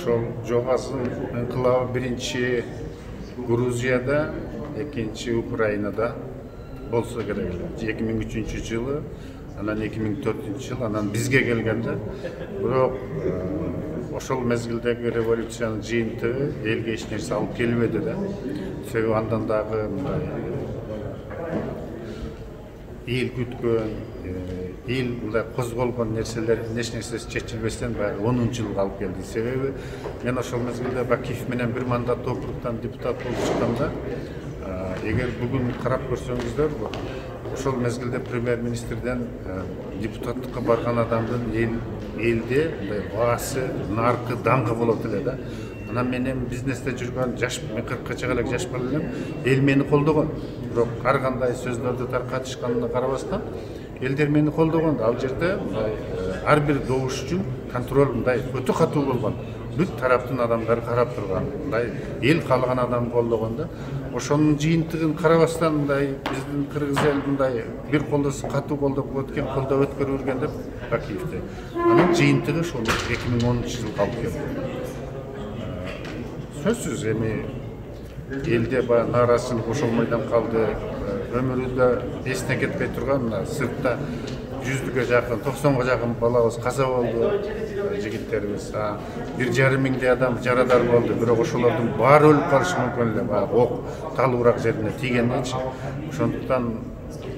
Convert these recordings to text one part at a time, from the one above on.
ошол жогасың инкылабы биринчи Грузияда, экинчи Украинада болсо керек. 2003-жылы, анан 2004-жылы, анан бизге келгенде, бирок ошол мезгилдеги революциянын жыйынтыгы элге эч нерсе алып келбеди да. Себеби андан дагы мындай эл күткөн, эл мындай козголгон нерселер эч нерсеси чечилбестен баягы 10-жылга алып келди. Себеби мен ошол мезгилде Бакиев менен бир мандаттуу округтан депутат болуп чыкканда, эгер бүгүн карап көрсөңүздөр, ошол мезгилде премьер-министрден депутаттыкка барган адамдын элде мындай баасы, наркы, даңкы болот эле да. Анан менен бизнесте жүргөн жаш, мен 40-ка чыга элек жаш бала элем, эл мени колдогон. Бирок ар кандай сөздөрдү таркатышканына карабастан, элдер мени колдогон. Ал жерде ар бир добуш үчүн контроль мындай өтө катуу болгон. Бүт тараптын адамдары карап турган. Мындай эл каалаган адам колдогон да. Ошонун жыйынтыгын карабастан мындай биздин кыргыз эл мындай бир колдосу катуу колдоп өткөн, колдоп өткөрө берген деп Бакиевде. Анын жыйынтыгы ошол 2010-жылга алып келди. Сөзсүз эми элде баягы нааразычылык ошолмойдон калды. Өмүрүндө эсине кетпей турган мына сыртта 100-гө жакын, 90-га жакын балабыз каза болду, жигиттерибиз. 1,5 миңдей адам жарадар болду. Бирок ошолордун баары өлүп калышы мүмкүн эле, баягы ок талуураак жерине тийгендечи. Ошондуктан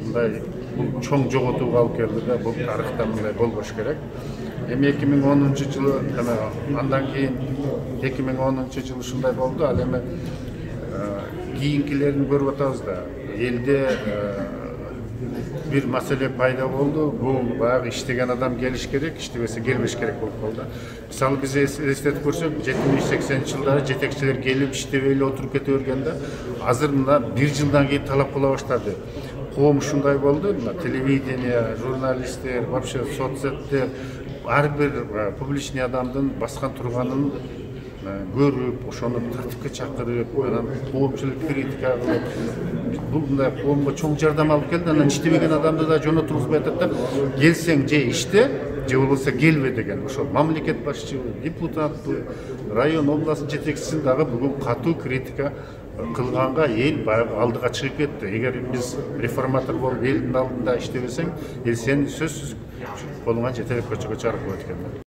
мындай бул чоң жоготууга алып келди да, бул тарыхта мындай болбош керек. Эми 2010-жылы, андан кийин 2010-жылы ушундай болду. Ал эми кийинкилерин көрүп атабыз да. Элде бир маселе пайда болду. Бул баягы иштеген адам келиш керек, иштебесе келбеш керек болуп калды. Мисалы биз эстетип көрсөк, 70-80-жылдары жетекчилер келип иштебей эле отуруп кете бергенде, азыр мына 1 жылдан кийин талап кыла баштады. Коом ушундай болду, телевидение, журналисттер, вообще соцсеттер ар бир публичный адамдын баскан турганын көрүп, ошону тартипке чакырып, анан коомчулук критика кылып, бул мындай коомго чоң жардам алып келди. Анан иштебеген адамды да жона тургузбай атат да, келсең же иште, же болбосо келбе деген. Ошол мамлекет башчыбы, депутатпы, район, область жетекчисин дагы бүгүн катуу критика кылганга эл баягы алдыга чыгып кетти. Эгер биз реформатор болуп элдин алдында иштебесең, эл сени сөзсүз колуңан жетелеп көчөгө чыгарып коет экен.